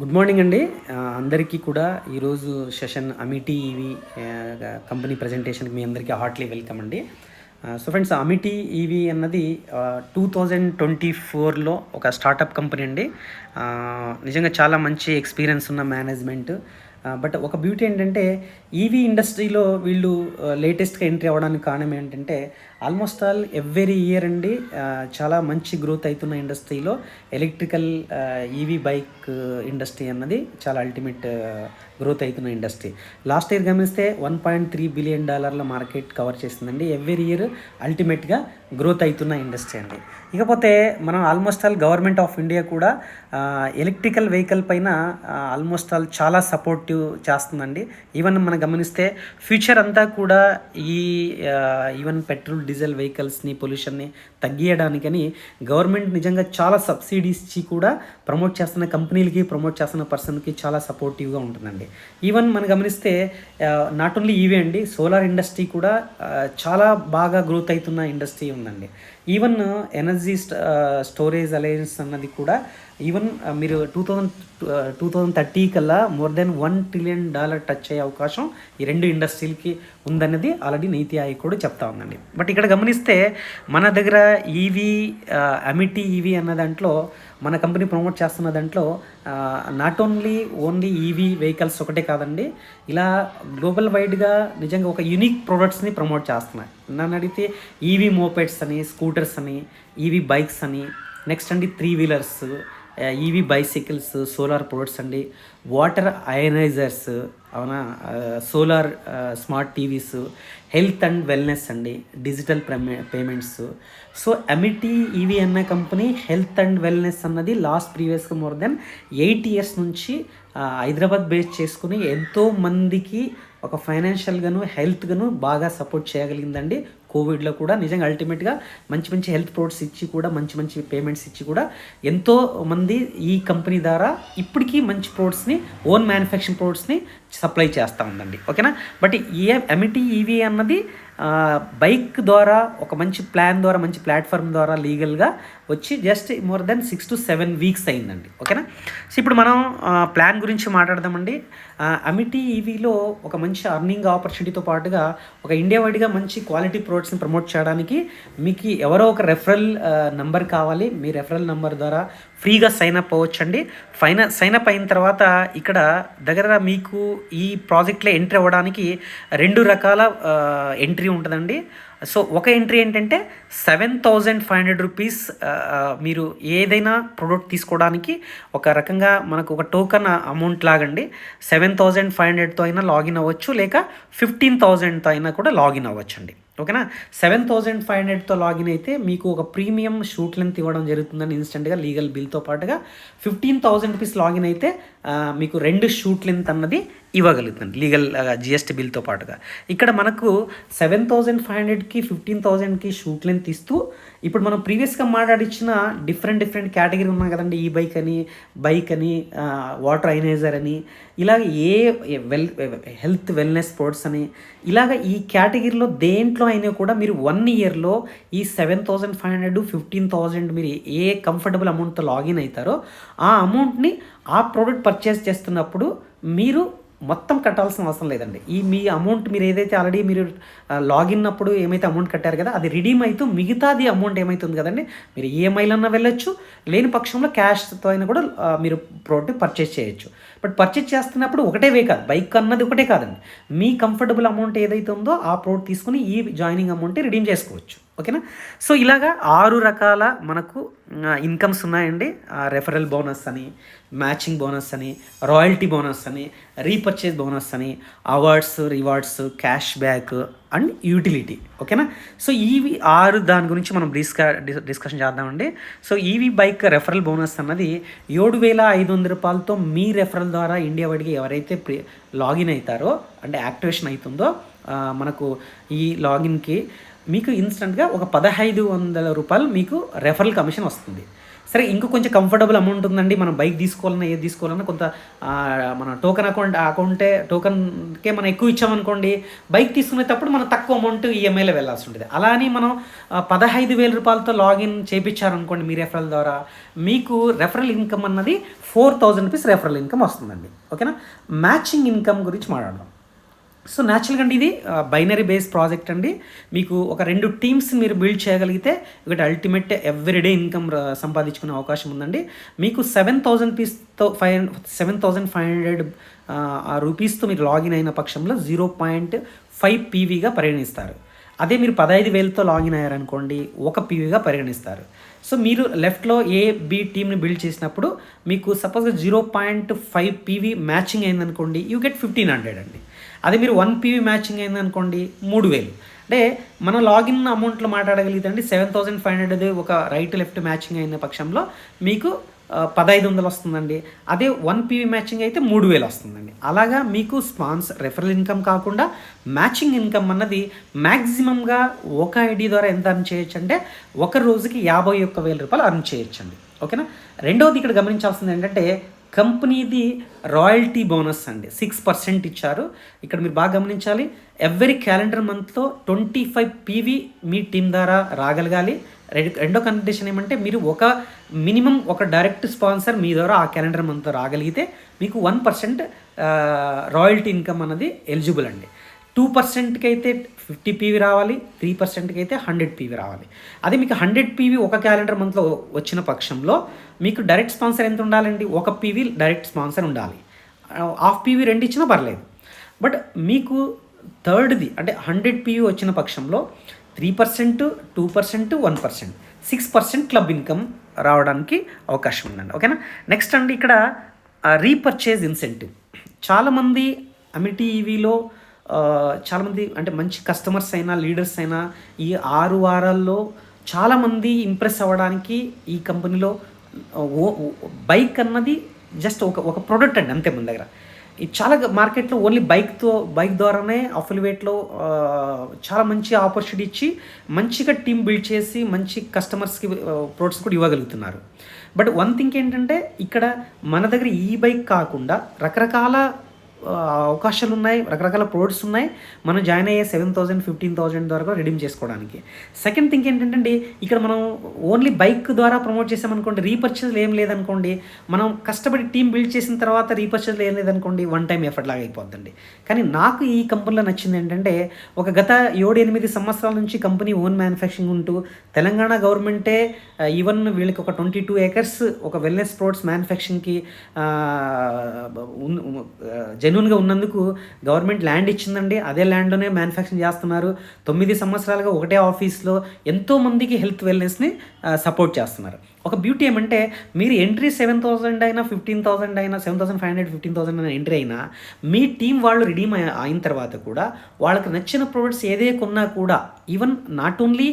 Good morning అండి. అందరికీ కూడా ఈరోజు సెషన్ అమిటీ ఈవీ కంపెనీ ప్రజెంటేషన్కి మీ అందరికీ హార్ట్లీ వెల్కమ్ అండి. సో ఫ్రెండ్స్, అమిటీ ఈవీ అన్నది 2024లో ఒక స్టార్టప్ కంపెనీ అండి. నిజంగా చాలా మంచి ఎక్స్పీరియన్స్ ఉన్న మేనేజ్మెంట్. బట్ ఒక బ్యూటీ ఏంటంటే, ఈవీ ఇండస్ట్రీలో వీళ్ళు లేటెస్ట్గా ఎంట్రీ అవ్వడానికి కారణం ఏంటంటే, ఆల్మోస్ట్ ఆల్ ఎవ్రీ ఇయర్ అండి చాలా మంచి గ్రోత్ అవుతున్న ఇండస్ట్రీలో ఎలక్ట్రికల్ ఈవీ బైక్ ఇండస్ట్రీ అన్నది చాలా అల్టిమేట్ గ్రోత్ అవుతున్న ఇండస్ట్రీ. లాస్ట్ ఇయర్ గమనిస్తే $1.3 బిలియన్ మార్కెట్ కవర్ చేస్తుందండి. ఎవ్రీ ఇయర్ అల్టిమేట్గా గ్రోత్ అవుతున్న ఇండస్ట్రీ అండి. ఇకపోతే మనం almost all government of India కూడా ఎలక్ట్రికల్ వెహికల్ పైన ఆల్మోస్ట్ ఆల్ చాలా సపోర్టివ్ చేస్తుందండి. ఈవెన్ మనం గమనిస్తే ఫ్యూచర్ అంతా కూడా ఈ ఈవెన్ పెట్రోల్ డీజిల్ వెహికల్స్ని పొల్యూషన్ని తగ్గియడానికని గవర్నమెంట్ నిజంగా చాలా సబ్సిడీస్ ఇచ్చి కూడా ప్రమోట్ చేస్తున్న కంపెనీలకి, ప్రమోట్ చేస్తున్న పర్సన్కి చాలా సపోర్టివ్గా ఉంటుందండి. ఈవెన్ మనం గమనిస్తే నాట్ ఓన్లీ ఈవీ అండి, సోలార్ ఇండస్ట్రీ కూడా చాలా బాగా గ్రోత్ అవుతున్న ఇండస్ట్రీ ఉందండి. ఈవెన్ ఎనర్జీ స్టోరేజ్ అలయన్స్ అన్నది కూడా ఈవెన్ మీరు 2030 కల్లా మోర్ దెన్ $1 ట్రిలియన్ టచ్ అయ్యే అవకాశం ఈ రెండు ఇండస్ట్రీలకి ఉందన్నది ఆల్రెడీ నీతి ఆయోగ్ కూడా చెప్తా ఉందండి. బట్ ఇక్కడ గమనిస్తే మన దగ్గర ఈవీ అమిటీ ఈవీ అన్న దాంట్లో మన కంపెనీ ప్రమోట్ చేస్తున్న దాంట్లో నాట్ ఓన్లీ ఈవీ వెహికల్స్ ఒకటే కాదండి, ఇలా గ్లోబల్ వైడ్గా నిజంగా ఒక యూనిక్ ప్రోడక్ట్స్ని ప్రమోట్ చేస్తున్నాయి. నన్ను అడిగితే ఈవీ మోపెడ్స్ అని, స్కూటర్స్ అని, ఈవీ బైక్స్ అని, నెక్స్ట్ అండి 3 wheelers, EV bicycles, solar products అండి, వాటర్ అయనైజర్స్, అవునా, solar smart TVs, health and wellness అండి, digital payments. So Amity EV అన్న కంపెనీ హెల్త్ అండ్ వెల్నెస్ అన్నది ప్రీవియస్గా మోర్ దెన్ 8 ఇయర్స్ నుంచి హైదరాబాద్ బేస్ చేసుకుని ఎంతో మందికి ఒక ఫైనాన్షియల్గాను హెల్త్గాను బాగా సపోర్ట్ చేయగలిగిందండి. కోవిడ్లో కూడా నిజంగా అల్టిమేట్గా మంచి హెల్త్ ప్రొడక్ట్స్ ఇచ్చి కూడా మంచి పేమెంట్స్ ఇచ్చి కూడా ఎంతో మంది ఈ కంపెనీ ద్వారా ఇప్పటికీ మంచి ప్రొడక్ట్స్ని, ఓన్ మ్యానుఫ్యాక్చరింగ్ ప్రొడక్ట్స్ని సప్లై చేస్తూ ఉందండి. ఓకేనా. బట్ ఈ అమిటీ ఈవీ అన్నది బైక్ ద్వారా ఒక మంచి ప్లాన్ ద్వారా, మంచి ప్లాట్ఫామ్ ద్వారా లీగల్గా వచ్చి just more than 6 to 7 weeks అయిందండి. ఓకేనా. సో ఇప్పుడు మనం ప్లాన్ గురించి మాట్లాడదామండి. అమిటీ ఈవీలో ఒక మంచి అర్నింగ్ ఆపర్చునిటీతో పాటుగా ఒక ఇండియా వైడ్గా మంచి క్వాలిటీ ప్రోడక్ట్స్ని ప్రమోట్ చేయడానికి మీకు ఎవరో ఒక రెఫరల్ నెంబర్ కావాలి. మీ రెఫరల్ నెంబర్ ద్వారా ఫ్రీగా సైన్ అప్ అవ్వచ్చండి. సైన్ అప్ అయిన తర్వాత ఇక్కడ దగ్గర మీకు ఈ ప్రాజెక్ట్లో ఎంట్రీ అవ్వడానికి 2 రకాల ఎంట్రీ ఉంటుందండి. సో ఒక ఎంట్రీ ఏంటంటే ₹7,500 మీరు ఏదైనా ప్రోడక్ట్ తీసుకోవడానికి ఒక రకంగా మనకు ఒక టోకన్ అమౌంట్ లాగండి. 7,500తో అయినా లాగిన్ అవ్వచ్చు, లేక 15,000తో అయినా కూడా లాగిన్ అవ్వచ్చు అండి. ఓకేనా. 7,500తో లాగిన్ అయితే మీకు ఒక ప్రీమియం షూట్ లెంత్ ఇవ్వడం జరుగుతుందని ఇన్స్టెంట్గా లీగల్ బిల్తో పాటుగా. ₹15,000 లాగిన్ అయితే మీకు 2 షూట్ లెంత్ అన్నది ఇవ్వగలుగుతుంది లీగల్ జిఎస్టీ బిల్తో పాటుగా. ఇక్కడ మనకు 7,500కి 15,000కి షూట్ లెంత్ ఇస్తూ, ఇప్పుడు మనం ప్రీవియస్గా మాట్లాడిచ్చిన డిఫరెంట్ కేటగిరీ ఉన్నాయి కదండి, ఈ బైక్ అని, వాటర్ అయనైజర్ అని, ఇలాగ హెల్త్ వెల్నెస్ స్పోర్ట్స్ అని, ఇలాగ ఈ కేటగిరీలో దేంట్లో అయినా కూడా మీరు 1 ఇయర్లో ఈ 7,500, 15,000 మీరు ఏ కంఫర్టబుల్ అమౌంట్తో లాగిన్ అవుతారో ఆ అమౌంట్ని ఆ ప్రోడక్ట్ పర్చేస్ చేస్తున్నప్పుడు మీరు మొత్తం కట్టాల్సిన అవసరం లేదండి. మీ అమౌంట్ మీరు ఏదైతే ఆల్రెడీ మీరు లాగిన్ అప్పుడు ఏమైతే అమౌంట్ కట్టారు కదా, అది రిడీమ్ అవుతూ మిగతాది అమౌంట్ ఏమవుతుంది కదండి, మీరు ఈఎంఐలన్నా వెళ్ళొచ్చు, లేని పక్షంలో క్యాష్తో అయినా కూడా మీరు ప్రోడక్ట్ పర్చేస్ చేయొచ్చు. బట్ పర్చేస్ చేస్తున్నప్పుడు ఒకటే వే కాదు, బైక్ అన్నది ఒకటే కాదండి, మీ కంఫర్టబుల్ అమౌంట్ ఏదైతే ఉందో ఆ ప్రోడక్ట్ తీసుకుని ఈ జాయినింగ్ అమౌంట్ రిడీమ్ చేసుకోవచ్చు. ఓకేనా. సో ఇలాగా 6 రకాల మనకు ఇన్కమ్స్ ఉన్నాయండి. రెఫరల్ బోనస్ అని, మ్యాచింగ్ బోనస్ అని, రాయల్టీ బోనస్ అని, రీపర్చేజ్ బోనస్ అని, awards, rewards, cash back and utility. ఓకేనా. సో ఇవి 6 దాని గురించి మనం డిస్కషన్ చేద్దామండి. So EV bike referral bonus అన్నది ₹7,500తో మీ రెఫరల్ ద్వారా ఇండియా వైడ్గా ఎవరైతే లాగిన్ అవుతారో, అంటే యాక్టివేషన్ అవుతుందో మనకు ఈ లాగిన్కి మీకు ఇన్స్టెంట్‌గా ఒక 1,500 రూపాయలు మీకు రెఫరల్ కమిషన్ వస్తుంది. సరే ఇంక కొంచెం కంఫర్టబుల్ అమౌంట్ ఉందండి. మనం బైక్ తీసుకోవాలన్నా, ఏది తీసుకోవాలన్నా కొంత మన టోకెన్‌కే మనం ఎక్కువ ఇచ్చామనుకోండి, బైక్ తీసుకునేటప్పుడు మనం తక్కువ అమౌంట్ ఈఎంఐలో వెళ్ళాల్సి ఉంటది. అలా అని మనం 15,000 రూపాయలతో లాగిన్ చేపిచ్చారనుకోండి మీ రెఫరల్ ద్వారా, మీకు రెఫరల్ ఇన్‌కమ్ అన్నది 4,000 రూపీస్ రెఫరల్ ఇన్‌కమ్ వస్తుందండి. ఓకేనా? మ్యాచింగ్ ఇన్‌కమ్ గురించి మాట్లాడదాం. సో న్యాచురల్గా అండి ఇది బైనరీ బేస్ ప్రాజెక్ట్ అండి. మీకు ఒక 2 టీమ్స్ మీరు బిల్డ్ చేయగలిగితే ఒకటి అల్టిమేట్ ఎవ్రీడే ఇన్కమ్ సంపాదించుకునే అవకాశం ఉందండి. మీకు 7,500 రూపీస్తో మీరు లాగిన్ అయిన పక్షంలో 0.5 పీవీగా పరిగణిస్తారు. అదే మీరు 15,000తో లాగిన్ అయ్యారనుకోండి 1 పీవీగా పరిగణిస్తారు. సో మీరు లెఫ్ట్లో బి టీమ్ని బిల్డ్ చేసినప్పుడు మీకు సపోజ్గా 0.5 పీవీ మ్యాచింగ్ అయిందనుకోండి, యూ గెట్ 1,500 అండి. అదే మీరు 1 పీవీ మ్యాచింగ్ అయిందనుకోండి 3,000. అంటే మన లాగిన్ అమౌంట్లో మాట్లాడగలిగితే అండి 7,500 ఒక రైట్ లెఫ్ట్ మ్యాచింగ్ అయిన పక్షంలో మీకు 1,500 వస్తుందండి. అదే 1 పీవీ మ్యాచింగ్ అయితే 3,000 వస్తుందండి. అలాగా మీకు రెఫరల్ ఇన్కమ్ కాకుండా మ్యాచింగ్ ఇన్కమ్ అన్నది మ్యాక్సిమంగా ఒక ఐడి ద్వారా ఎంత అర్న్ చేయొచ్చు అంటే ఒక రోజుకి 51,000 రూపాయలు అర్న్ చేయొచ్చండి. ఓకేనా? రెండవది ఇక్కడ గమనించాల్సింది ఏంటంటే కంపెనీది రాయల్టీ బోనస్ అండి 6% ఇచ్చారు. ఇక్కడ మీరు బాగా గమనించాలి. ఎవ్రీ క్యాలెండర్ మంత్లో 25 పీవీ మీ టీం ద్వారా రాగలగాలి. రెండో కండిషన్ ఏమంటే మీరు మినిమం ఒక డైరెక్ట్ స్పాన్సర్ మీ ద్వారా ఆ క్యాలెండర్ మంత్లో రాగలిగితే మీకు 1% రాయల్టీ ఇన్కమ్ అన్నది ఎలిజిబుల్ అండి. 2%కి అయితే 50 పీవీ రావాలి, 3%కి అయితే 100 పీవీ రావాలి. అదే మీకు 100 పీవీ ఒక క్యాలెండర్ మంత్లో వచ్చిన పక్షంలో మీకు డైరెక్ట్ స్పాన్సర్ ఎంత ఉండాలండి? 1 పీవీ డైరెక్ట్ స్పాన్సర్ ఉండాలి. హాఫ్ పీవీ 2 ఇచ్చినా పర్లేదు. బట్ మీకు థర్డ్ది అంటే 100 పీవీ వచ్చిన పక్షంలో 3%, 2%, 1%, 6% క్లబ్ ఇన్కమ్ రావడానికి అవకాశం ఉందండి. ఓకేనా? నెక్స్ట్ అండి ఇక్కడ రీపర్చేజ్ ఇన్సెంటివ్. చాలామంది అమిటీ ఈవీలో చాలామంది అంటే మంచి కస్టమర్స్ అయినా లీడర్స్ అయినా ఈ 6 వారాల్లో చాలామంది ఇంప్రెస్ అవ్వడానికి ఈ కంపెనీలో బైక్ అన్నది జస్ట్ ఒక ప్రోడక్ట్ అండి, అంతే మన దగ్గర. ఇది చాలా మార్కెట్లో ఓన్లీ బైక్ ద్వారానే అఫిలివేట్లో చాలా మంచి ఆపర్చునిటీ ఇచ్చి మంచిగా టీమ్ బిల్డ్ చేసి మంచి కస్టమర్స్కి ప్రొడక్ట్స్ కూడా ఇవ్వగలుగుతున్నారు. బట్ వన్ థింగ్ ఏంటంటే ఇక్కడ మన దగ్గర ఈ బైక్ కాకుండా రకరకాల అవకాశాలు ఉన్నాయి, రకరకాల ప్రోడక్ట్స్ ఉన్నాయి. మనం జాయిన్ అయ్యే 7,000, 15,000 ద్వారా కూడా రిడీమ్ చేసుకోవడానికి. సెకండ్ థింగ్ ఏంటంటే ఇక్కడ మనం ఓన్లీ బైక్ ద్వారా ప్రమోట్ చేసామనుకోండి, రీపర్చేజ్లు ఏం లేదనుకోండి, మనం కష్టపడి టీం బిల్డ్ చేసిన తర్వాత రీపర్చేజ్లు ఏం లేదనుకోండి, వన్ టైం ఎఫర్ట్ లాగా అయిపోద్దండి. కానీ నాకు ఈ కంపెనీలో నచ్చింది ఏంటంటే గత 7-8 సంవత్సరాల నుంచి కంపెనీ ఓన్ మ్యానుఫ్యాక్చరింగ్ ఉంటూ తెలంగాణ గవర్నమెంటే ఈవెన్ వీళ్ళకి ఒక 22 acres ఒక వెల్నెస్ ప్రోడక్ట్స్ మ్యానుఫ్యాక్చరింగ్కి జెన్యూన్గా ఉన్నందుకు గవర్నమెంట్ ల్యాండ్ ఇచ్చిందండి. అదే ల్యాండ్లోనే మ్యానుఫ్యాక్చరింగ్ చేస్తున్నారు. 9 సంవత్సరాలుగా ఒకటే ఆఫీస్లో ఎంతోమందికి హెల్త్ వెల్నెస్ని సపోర్ట్ చేస్తున్నారు. ఒక బ్యూటీ ఏమంటే మీరు ఎంట్రీ 7,000 అయినా 15,000 అయినా 7,500, 15,000 అయినా ఎంట్రీ అయినా మీ టీం వాళ్ళు రిడీమ్ అయిన తర్వాత కూడా వాళ్ళకి నచ్చిన ప్రోడక్ట్స్ ఏదే కొన్నా కూడా ఈవెన్ నాట్ ఓన్లీ